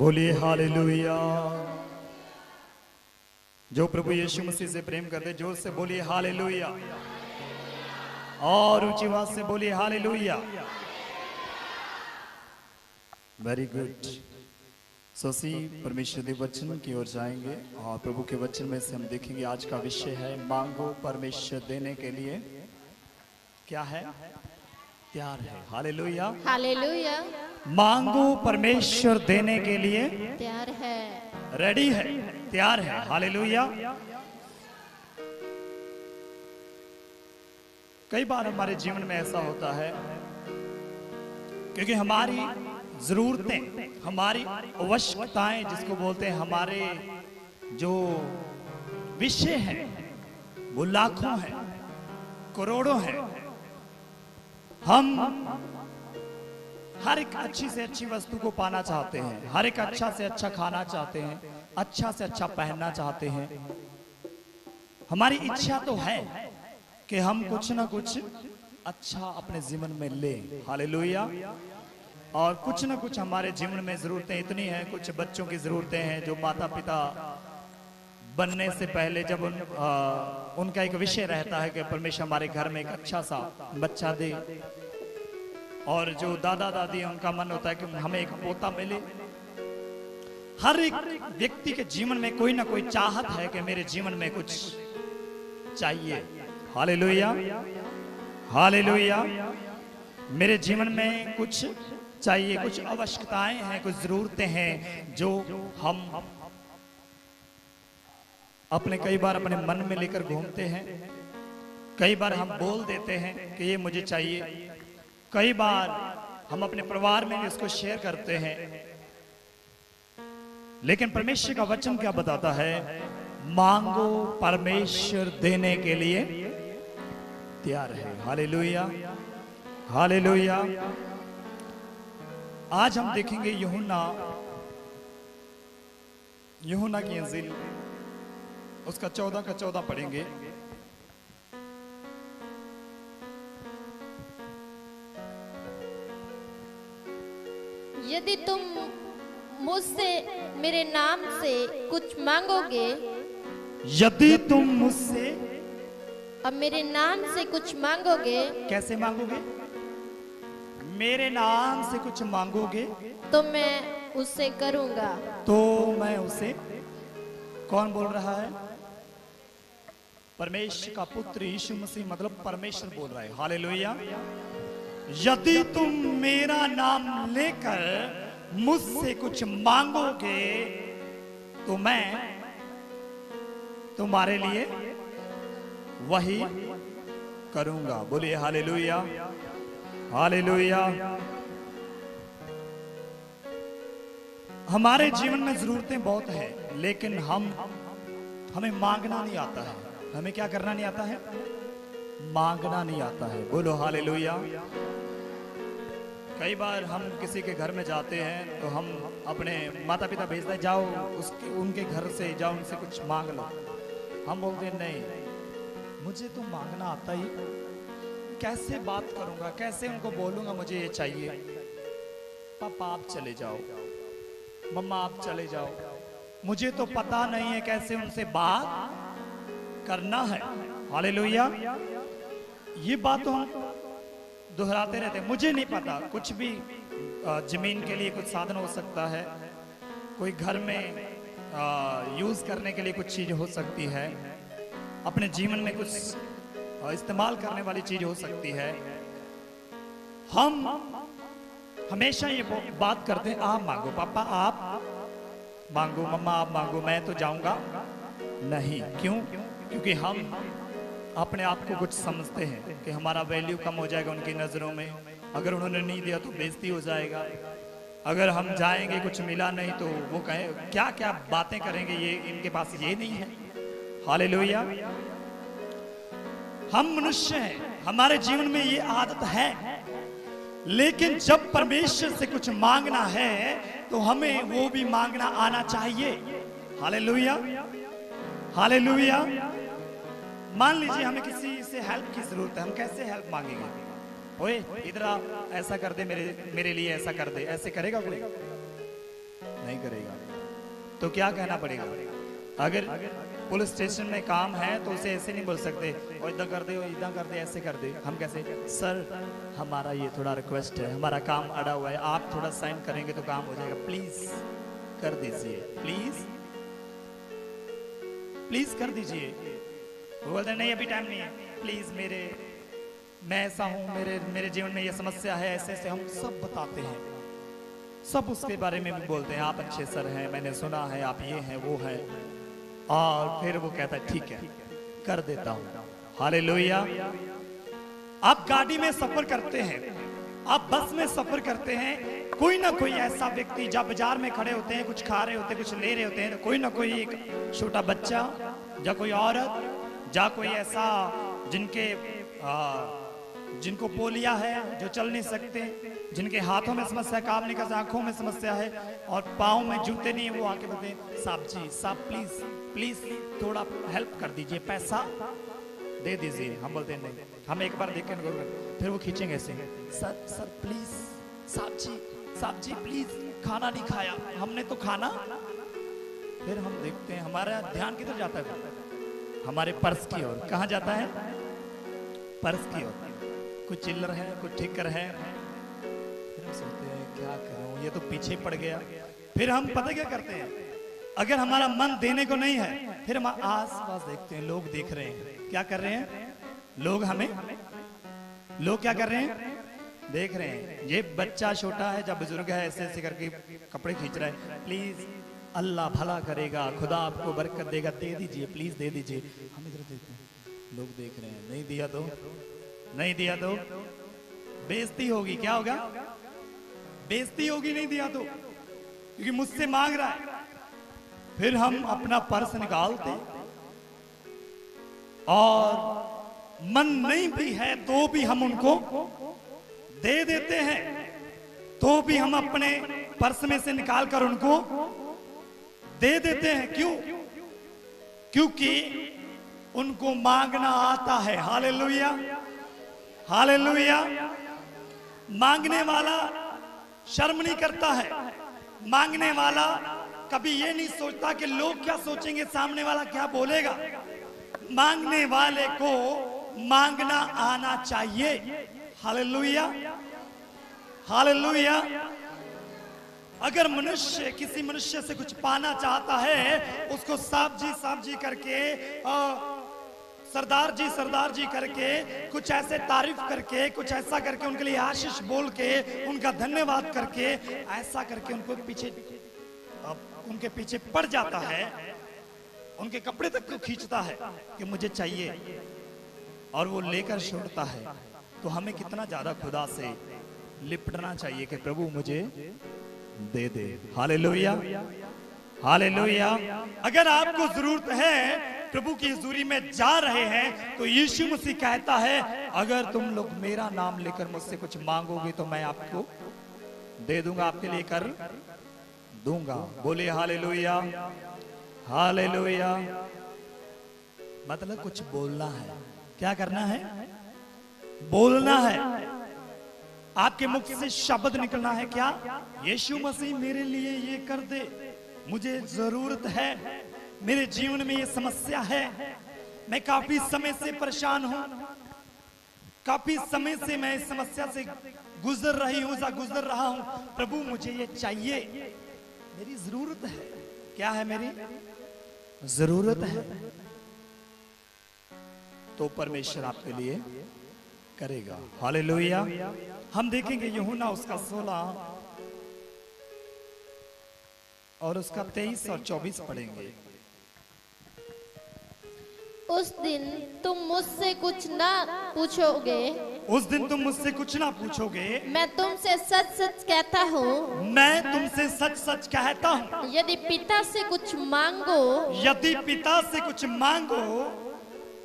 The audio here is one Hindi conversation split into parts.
बोलिए हालेलुया। जो प्रभु यीशु मसीह से प्रेम करते जोर से बोलिए हालेलुया, और ऊंची आवाज से बोलिए हालेलुया। Very good. सोसी परमेश्वर के वचन की ओर जाएंगे और प्रभु के वचन में से हम देखेंगे। आज का विषय है मांगो परमेश्वर देने के लिए क्या है? तैयार है। Hallelujah hallelujah. मांगो परमेश्वर देने के लिए तैयार है, रेडी है, तैयार है। हालेलुया। कई बार हमारे जीवन में ऐसा होता है क्योंकि हमारी जरूरतें, हमारी आवश्यकताएं, जिसको बोलते हैं हमारे जो विषय हैं, वो लाखों हैं, करोड़ों हैं। हम हर एक अच्छी से अच्छी वस्तु को पाना चाहते हैं, हर एक अच्छा से अच्छा खाना चाहते हैं, अच्छा से अच्छा पहनना चाहते हैं। हमारी इच्छा तो है कि हम कुछ ना कुछ अच्छा अपने जीवन में लें। हालेलुया। और कुछ ना कुछ हमारे जीवन में जरूरतें इतनी हैं। कुछ बच्चों की जरूरतें हैं जो माता पिता बनने से पहले जब उनका एक विषय रहता है कि परमेश्वर हमारे घर में एक अच्छा सा बच्चा दे। और जो दादा दादी उनका मन होता है कि हमें एक पोता मिले। हर एक व्यक्ति के जीवन में कोई ना कोई चाहत है कि मेरे जीवन में कुछ चाहिए। Hallelujah hallelujah. मेरे जीवन में कुछ चाहिए, कुछ आवश्यकताएं हैं, कुछ जरूरतें हैं जो हम अपने कई बार अपने मन में लेकर घूमते हैं। कई बार हम बोल देते हैं कि ये मुझे चाहिए। कई बार हम अपने परिवार में भी इसको शेयर करते हैं। लेकिन परमेश्वर का वचन क्या बताता है? मांगो परमेश्वर देने के लिए तैयार है। Hallelujah hallelujah. आज हम देखेंगे यूहन्ना की इंजील, उसका 14 का 14 पढ़ेंगे। यदि तुम मुझसे मेरे नाम से कुछ मांगोगे, यदि तुम मुझसे अब मेरे नाम से कुछ मांगोगे, कैसे मांगोगे? मेरे नाम से कुछ मांगोगे तो मैं उससे करूंगा। तो मैं उसे, कौन बोल रहा है? परमेश्वर का पुत्र यीशु मसीह, मतलब परमेश्वर बोल रहा है। हालेलुया। यदि तुम मेरा नाम लेकर मुझसे कुछ मांगोगे तो मैं तुम्हारे लिए वही करूंगा। बोलिए हालेलुया हालेलुया। हमारे जीवन में जरूरतें बहुत हैं, लेकिन हमें मांगना नहीं आता है। हमें क्या करना नहीं आता है? मांगना नहीं आता है। बोलो हालेलुया। कई बार हम किसी के घर में जाते हैं तो हम अपने माता पिता भेजते हैं, जाओ उनके घर से जाओ, उनसे कुछ मांग लो। हम बोलते हैं नहीं, मुझे तो मांगना आता ही, कैसे बात करूंगा, कैसे उनको बोलूंगा मुझे ये चाहिए। पापा आप चले जाओ, मम्मा आप चले जाओ, मुझे तो पता नहीं है कैसे उनसे बात करना है। हालेलुया। ये बात तो हम दोहराते रहते हैं, मुझे नहीं पता। कुछ भी जमीन के लिए कुछ साधन हो सकता है, कोई घर में यूज करने के लिए कुछ चीज हो सकती है, अपने जीवन में कुछ इस्तेमाल करने वाली चीज हो सकती है। हम हमेशा ये बात करते हैं, आप मांगो पापा, आप मांगो मम्मा, आप मांगो, मैं तो जाऊंगा नहीं। क्यों? क्योंकि हम अपने आप को कुछ समझते हैं कि हमारा वैल्यू कम हो जाएगा उनकी नजरों में। अगर उन्होंने नहीं दिया तो बेइज्जती हो जाएगा। अगर हम जाएंगे कुछ मिला नहीं तो वो कहे क्या क्या बातें करेंगे, ये इनके पास ये नहीं है। हालेलुया। हम मनुष्य हैं, हमारे जीवन में ये आदत है। लेकिन जब परमेश्वर से कुछ मांगना है तो हमें वो भी मांगना आना चाहिए। Hallelujah hallelujah. मान लीजिए हमें किसी से हेल्प की जरूरत है, हम कैसे हेल्प मांगेंगे? ओए इधर आ, ऐसा कर दे, मेरे लिए ऐसा कर दे। ऐसे करेगा कोई? नहीं करेगा तो क्या कहना पड़ेगा? अगर पुलिस स्टेशन में काम है तो उसे ऐसे नहीं बोल सकते और इधर कर दे और इधर कर दे, ऐसे कर दे। हम कैसे, सर हमारा ये थोड़ा रिक्वेस्ट है, हमारा काम अड़ा हुआ है, आप थोड़ा साइन करेंगे तो काम हो जाएगा, प्लीज कर दीजिए, प्लीज प्लीज कर दीजिए। वो बोलते नहीं अभी टाइम नहीं है, प्लीज मैं ऐसा हूं, मेरे जीवन में ये समस्या है, ऐसे ऐसे हम सब बताते हैं, सब उसके बारे में भी बोलते हैं, आप अच्छे सर हैं, मैंने सुना है आप ये हैं वो हैं, और फिर वो कहता है ठीक है कर देता हूं। हालेलुया। आप गाड़ी में सफर करते हैं, आप बस में सफर करते हैं, कोई ना कोई ऐसा व्यक्ति जब बाजार में खड़े होते हैं, कुछ खा रहे होते हैं, कुछ ले रहे होते हैं, तो कोई ना कोई एक छोटा बच्चा या कोई औरत या कोई ऐसा जिनको पोलिया है, जो चल नहीं सकते, जिनके हाथों में समस्या है, काम नहीं कर सकते, आंखों में समस्या है और पाँव में जूते नहीं है, वो आके बोलते हैं साहब जी साहब प्लीज प्लीज थोड़ा हेल्प कर दीजिए, पैसा दे दीजिए। हम बोलते हैं नहीं, हम एक बार देख के फिर वो खींचेंगे ऐसे, सर सर प्लीज, साहब जी प्लीज, खाना नहीं खाया हमने तो खाना। फिर हम देखते हैं हमारा ध्यान किधर जाता है, हमारे पर्स की ओर। कहाँ जाता है? पर्स की ओर। कुछ चिल्लर है, कुछ ठिकर है, फिर हम सोचते हैं क्या करूं, ये तो पीछे पड़ गया। फिर हम पता क्या करते हैं, अगर हमारा मन देने को नहीं है, फिर हम आस पास देखते हैं, लोग देख रहे हैं, क्या कर रहे हैं लोग, लोग क्या कर रहे हैं, देख रहे हैं। ये बच्चा छोटा है, जब बुजुर्ग है ऐसे ऐसे करके कपड़े खींच रहा है, प्लीज अल्लाह भला करेगा, खुदा आपको बरकत देगा, दे दीजिए प्लीज दे दीजिए। हम इधर देखते हैं, लोग देख रहे हैं, नहीं दिया तो बेइज्जती होगी। क्या होगा? बेइज्जती होगी, नहीं दिया तो, क्योंकि मुझसे मांग रहा है। फिर हम अपना पर्स निकालते और मन नहीं भी है तो भी हम उनको दे देते हैं, तो भी हम अपने पर्स में से निकाल कर उनको दे देते हैं। क्यों? क्योंकि उनको मांगना आता है। Hallelujah hallelujah. मांगने वाला शर्म नहीं करता है, मांगने वाला कभी ये नहीं सोचता कि लोग क्या सोचेंगे, सामने वाला क्या बोलेगा। मांगने वाले को मांगना आना चाहिए। Hallelujah hallelujah. अगर मनुष्य किसी मनुष्य से कुछ पाना चाहता है, उसको साहब जी करके, सरदार जी करके, कुछ ऐसे तारीफ करके, कुछ ऐसा करके, उनके लिए आशीष बोल के, उनका धन्यवाद करके, ऐसा करके उनके पीछे पड़ जाता है, उनके कपड़े तक को खींचता है कि मुझे चाहिए, और वो लेकर छोड़ता है। तो हमें कितना ज्यादा खुदा से लिपटना चाहिए कि प्रभु मुझे दे दे। Hallelujah hallelujah. अगर आपको जरूरत है, प्रभु की हजूरी में जा रहे हैं, तो यीशु मसीह कहता है अगर तुम लोग मेरा नाम लेकर मुझसे कुछ मांगोगे तो मैं आपको दे दूंगा, आपके लिए कर दूंगा। बोले हालेलुया हालेलुया। मतलब कुछ बोलना है। क्या करना है? बोलना है। आपके मुख से शब्द निकलना है। क्या? यीशु मसीह मेरे लिए ये कर दे, मुझे जरूरत है, मेरे जीवन में ये समस्या है, मैं काफी समय से परेशान हूं, काफी समय से मैं इस समस्या से गुजर रहा हूं, प्रभु मुझे ये चाहिए, मेरी जरूरत है। क्या है? मेरी जरूरत है। तो परमेश्वर आपके लिए करेगा। हालेलुया। हम देखेंगे यूहन्ना उसका 16 और उसका 23 और 24 पढ़ेंगे। उस दिन तुम मुझसे कुछ ना पूछोगे, उस दिन तुम मुझसे कुछ ना पूछोगे, मैं तुमसे सच सच कहता हूँ, मैं तुमसे सच सच कहता हूँ, यदि पिता से कुछ मांगो, यदि पिता से कुछ मांगो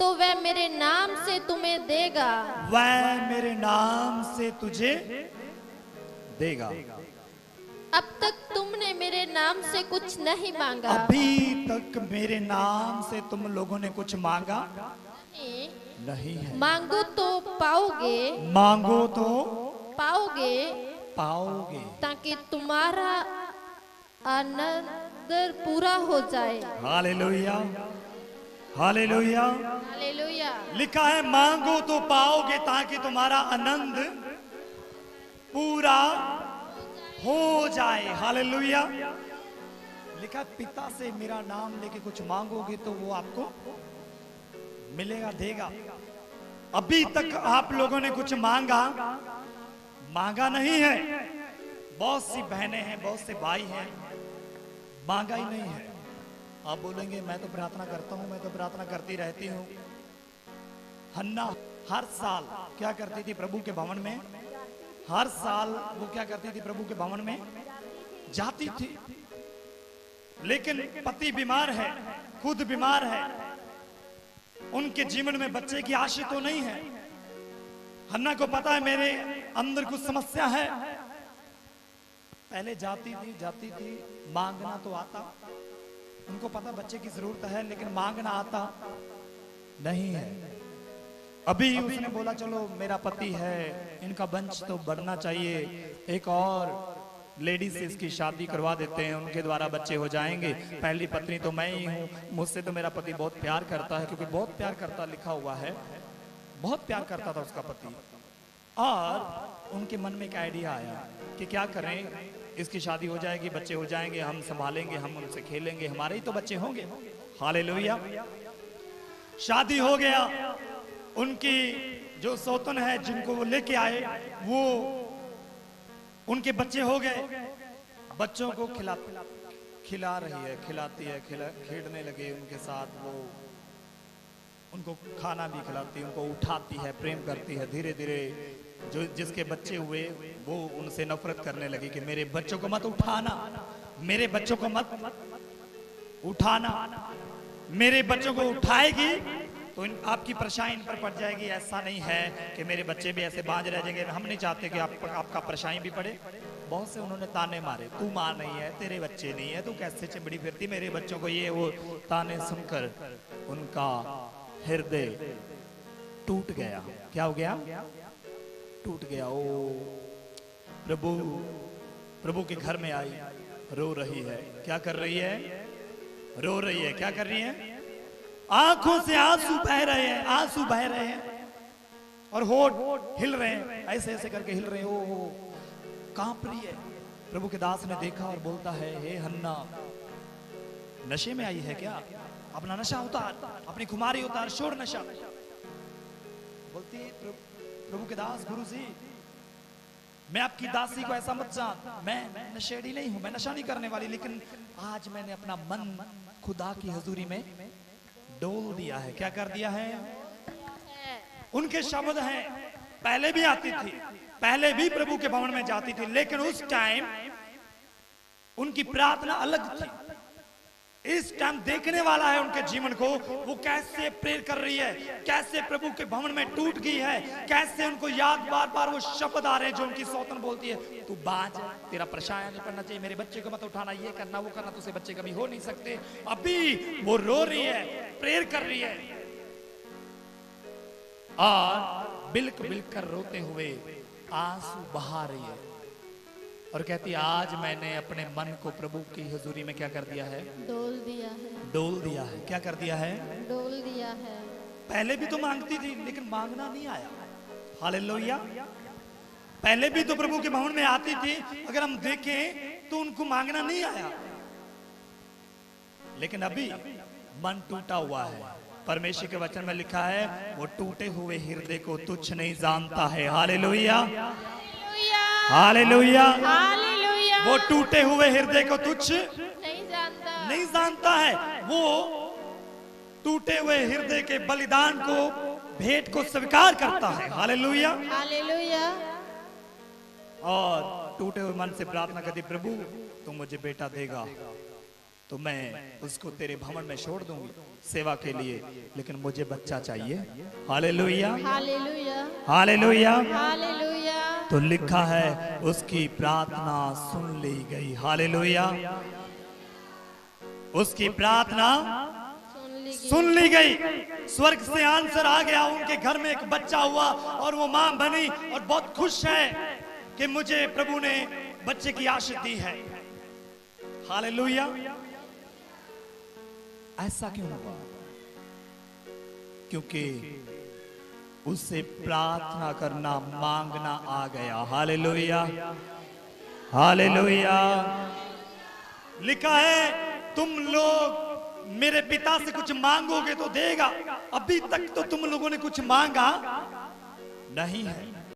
तो वह मेरे नाम से तुम्हें देगा, वह मेरे नाम से तुझे देगा। अब तक तुमने मेरे नाम से कुछ नहीं मांगा, अभी तक मेरे नाम से तुम लोगों ने कुछ मांगा नहीं है। मांगो तो पाओगे, मांगो तो पाओगे, पाओगे, ताकि तुम्हारा आनंद पूरा हो जाए। Hallelujah, hallelujah. हालेलुया। लिखा है मांगो तो पाओगे ताकि तुम्हारा आनंद पूरा हो जाए। हालेलुया। लिखा पिता से मेरा नाम लेके कुछ मांगोगे तो वो आपको मिलेगा, देगा। अभी तक आप लोगों ने कुछ मांगा नहीं है। बहुत सी बहनें हैं, बहुत से भाई हैं, मांगा ही नहीं है। आप बोलेंगे मैं तो प्रार्थना करता हूं, मैं तो प्रार्थना करती रहती हूं। हन्ना हर साल क्या करती थी प्रभु के भवन में? हर साल वो क्या करती थी प्रभु के भवन में जाती थी, लेकिन पति बीमार है, खुद बीमार है, उनके जीवन में बच्चे की आशा तो नहीं है। हन्ना को पता है मेरे अंदर कुछ समस्या है। पहले जाती थी, मांगना तो आता, उनको पता बच्चे की जरूरत है, लेकिन मांगना आता नहीं है। अभी उसने बोला चलो मेरा पति है, इनका वंश तो बढ़ना चाहिए, एक और लेडी से इसकी शादी करवा देते हैं, उनके द्वारा बच्चे हो जाएंगे। पहली पत्नी तो मैं ही हूँ, मुझसे तो मेरा पति बहुत प्यार करता है, क्योंकि बहुत प्यार करता लिखा हुआ है, बहुत प्यार करता था उसका पति। और उनके मन में एक आइडिया आया कि क्या करें, इसकी शादी हो जाएगी, बच्चे हो जाएंगे, हम संभालेंगे, हम उनसे खेलेंगे, हमारे ही तो बच्चे होंगे। हालेलुया। शादी हो गया, उनकी जो सौतन है जिनको वो लेके आए, वो उनके बच्चे हो गए। बच्चों को खिला रही है, खिलाती है, खेलने लगे उनके साथ, वो उनको खाना भी खिलाती है, उनको उठाती है, प्रेम करती है। धीरे धीरे जो जिसके बच्चे हुए वो उनसे नफरत करने लगी कि मेरे बच्चों को मत उठाना, मेरे बच्चों को मत उठाना, मेरे बच्चों को उठाएगी तो आपकी परेशानी इन पर पड़ जाएगी। ऐसा नहीं है कि मेरे बच्चे भी ऐसे बांझ रह जाएंगे, हम नहीं चाहते कि आपका परेशानी भी पड़े। बहुत से उन्होंने ताने मारे, तू मां नहीं है, तेरे बच्चे नहीं है, तू कैसे चिमड़ी फिरती मेरे बच्चों को, ये वो ताने सुनकर उनका हृदय टूट गया। क्या हो गया? टूट गया। ओ प्रभु के घर में आई, रो रही है। क्या कर रही है? रो रही है। क्या कर रही है? आंखों से आंसू बह रहे हैं, आंसू बह रहे हैं, और होठ हिल रहे हैं, ऐसे ऐसे करके हिल रहे हैं। ओ कांप रही है। प्रभु के दास ने देखा और बोलता है, हे हन्ना, नशे में आई है क्या? अपना नशा उतार, अपनी खुमारी उतार, शोर नशा। बोलती है प्रभु के दास, गुरु जी मैं आपकी दासी को ऐसा मत जान, मैं नशेड़ी नहीं हूं, मैं नशा नहीं करने वाली, लेकिन आज मैंने अपना मन खुदा की हजूरी में डोल दिया है। क्या कर दिया है? उनके शब्द हैं, पहले भी आती थी, पहले भी प्रभु के भवन में जाती थी, लेकिन उस टाइम उनकी प्रार्थना अलग थी। इस टाइम देखने वाला है उनके जीवन को, वो कैसे प्रेर कर रही है, कैसे प्रभु के भवन में टूट गई है, कैसे उनको याद बार बार वो शब्द आ रहे हैं जो उनकी सौतन बोलती है, तू बाज, तेरा परेशान नहीं पड़ना चाहिए, मेरे बच्चे को मत उठाना, ये करना वो करना, तुझसे बच्चे कभी हो नहीं सकते। अभी वो रो रही है, प्रेर कर रही है, और बिल्क बिल्क कर रोते हुए आंसू बहा रही है, और कहती आज मैंने अपने मन को प्रभु की हुजूरी में क्या कर दिया है? डोल दिया है। डोल दिया है। क्या कर दिया है? डोल दिया है। पहले भी तो मांगती थी, लेकिन मांगना नहीं आया। हालेलुया। पहले भी तो प्रभु के भवन में आती थी, अगर हम देखें तो उनको मांगना नहीं आया, लेकिन अभी मन टूटा हुआ है। परमेश्वर के वचन में लिखा है, वो टूटे हुए हृदय को तुच्छ नहीं जानता है। Hallelujah, hallelujah, hallelujah. वो टूटे हुए हृदय को तुच्छ नहीं जानता है। वो टूटे हुए हृदय के बलिदान को, भेंट को स्वीकार करता है। Hallelujah, hallelujah. और टूटे हुए मन से प्रार्थना करती, प्रभु तुम मुझे बेटा देगा तो मैं उसको तेरे भवन में छोड़ दूंगी सेवा के लिए, लेकिन मुझे बच्चा चाहिए। Hallelujah, hallelujah, hallelujah, hallelujah. तो लिखा है उसकी प्रार्थना सुन ली गई। हालेलुया, उसकी प्रार्थना सुन ली गई। स्वर्ग से आंसर आ गया, उनके घर में एक बच्चा हुआ और वो मां बनी और बहुत खुश है कि मुझे प्रभु ने बच्चे की आशीष दी है। हालेलुया। ऐसा क्यों हुआ? क्योंकि उससे प्रार्थना करना, मांगना आ गया। Hallelujah, hallelujah. लिखा है तुम लोग मेरे पिता से कुछ मांगोगे तो देगा। अभी तक तो तुम लोगों ने कुछ मांगा नहीं है।